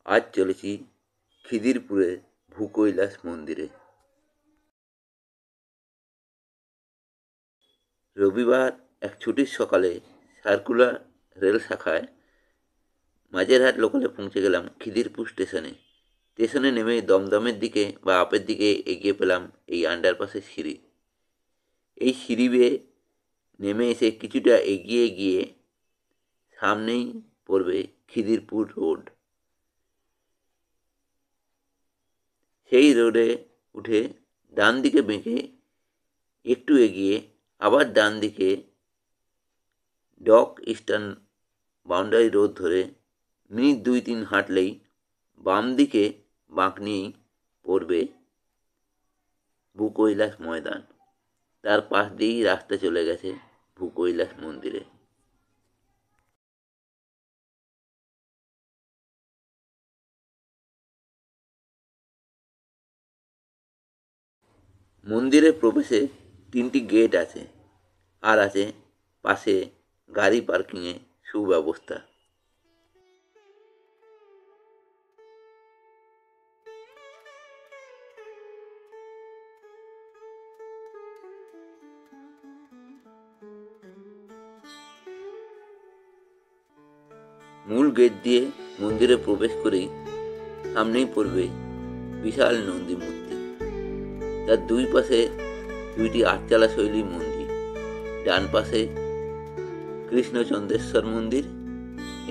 আজ চলেছি খিদিরপুরের ভূকৈলাস মন্দিরে। রবিবার এক ছুটির সকালে সার্কুলার রেল শাখায় মাঝেরহাট লোকালে পৌঁছে গেলাম খিদিরপুর স্টেশনে। স্টেশনে নেমে দমদমের দিকে বা আপের দিকে এগিয়ে পেলাম এই আন্ডারপাসের সিঁড়ি। এই সিঁড়ি বেয়ে নেমে এসে কিছুটা এগিয়ে গিয়ে সামনেই পড়বে খিদিরপুর রোড। সেই রোডে উঠে ডান দিকে বেঁকে একটু এগিয়ে আবার ডান দিকে ডক ইস্টার্ন বাউন্ডারি রোড ধরে মিনিট 2-3 হাঁটলেই বাম দিকে বাঁক নিয়েই পড়বে ভূকৈলাস ময়দান। তার পাশ দিয়েই রাস্তা চলে গেছে ভূকৈলাস মন্দিরে। মন্দিরের প্রবেশে 3টি গেট আছে, আর আছে পাশে গাড়ি পার্কিংয়ে সুব্যবস্থা। মূল গেট দিয়ে মন্দিরে প্রবেশ করেই সামনেই পড়বে বিশাল নন্দী মূর্তি। তার দুই পাশে 2টি আটচালা শৈলী মন্দির, ডান পাশে কৃষ্ণচন্দ্রেশ্বর মন্দির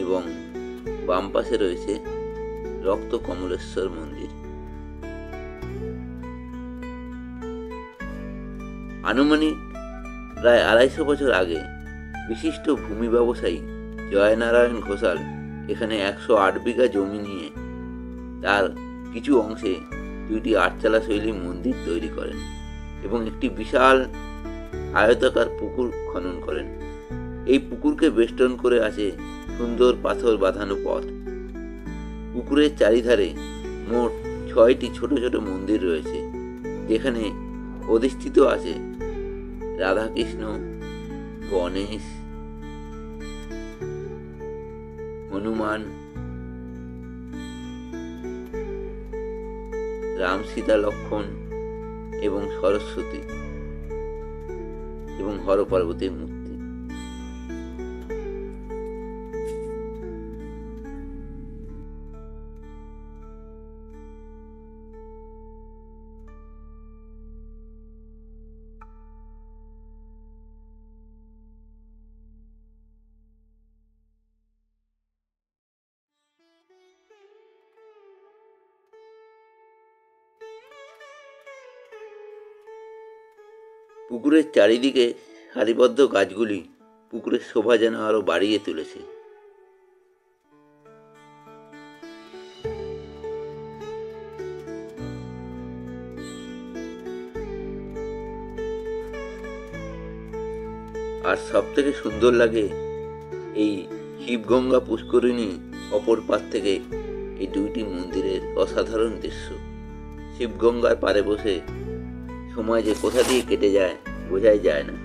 এবং বাম পাশে রয়েছে রক্ত কমলেশ্বর মন্দির। আনুমানিক প্রায় 250 বছর আগে বিশিষ্ট ভূমি ব্যবসায়ী জয়নারায়ণ ঘোষাল এখানে 108 বিঘা জমি নিয়ে তার কিছু অংশে 2টি আটচালা শৈলী মন্দির তৈরি করেন এবং একটি বিশাল আয়তাকার পুকুর খনন করেন। এই পুকুরকে বেষ্টন করে আছে সুন্দর পাথর বাঁধানো পথ। পুকুরের চারিধারে মোট 6টি ছোট ছোট মন্দির রয়েছে, যেখানে অধিষ্ঠিত আছে রাধাকৃষ্ণ, গণেশ, হনুমান, রাম, সীতা, লক্ষ্মণ এবং সরস্বতী এবং হর পার্বতীর মূর্তি। পুকুরের চারিদিকে সারিবদ্ধ গাছগুলি পুকুরের শোভা যেন আরো বাড়িয়ে তুলেছে। আর সব থেকে সুন্দর লাগে এই শিবগঙ্গা পুষ্করিণী অপর পার থেকে এই 2টি মন্দিরের অসাধারণ দৃশ্য। শিবগঙ্গার পাড়ে বসে সময় যে কোথা দিয়ে কেটে যায় বোঝাই যায় না।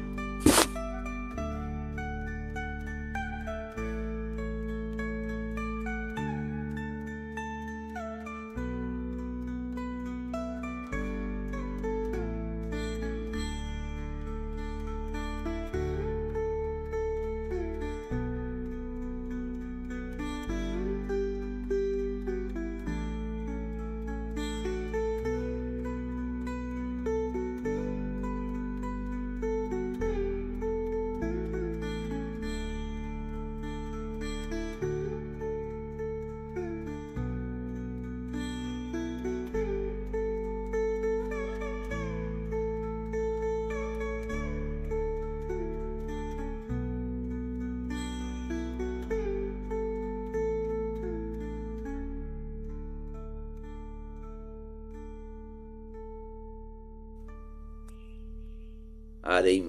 আর এই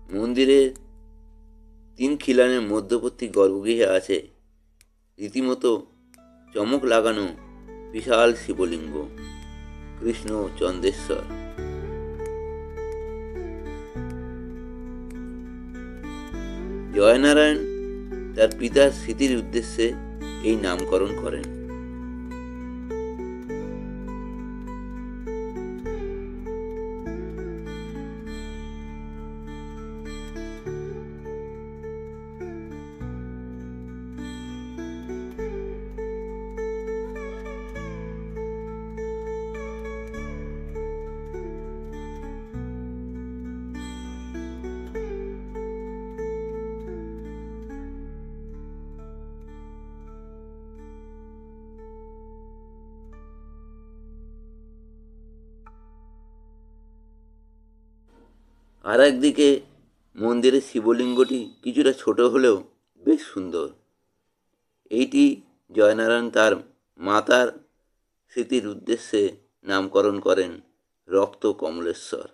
মন্দিরের 3 খিলানের মধ্যবর্তী গর্ভগৃহে আছে রীতিমতো চমক লাগানো বিশাল শিবলিঙ্গ কৃষ্ণ চন্দ্রেশ্বর। জয়নারায়ণ তার পিতার স্মৃতির উদ্দেশ্যে এই নামকরণ করেন। আর একদিকে মন্দিরের শিবলিঙ্গটি কিছুটা ছোট হলেও বেশ সুন্দর। এইটি জয়নারায়ণ তার মাতার স্মৃতির উদ্দেশ্যে নামকরণ করেন রক্ত কমলেশ্বর।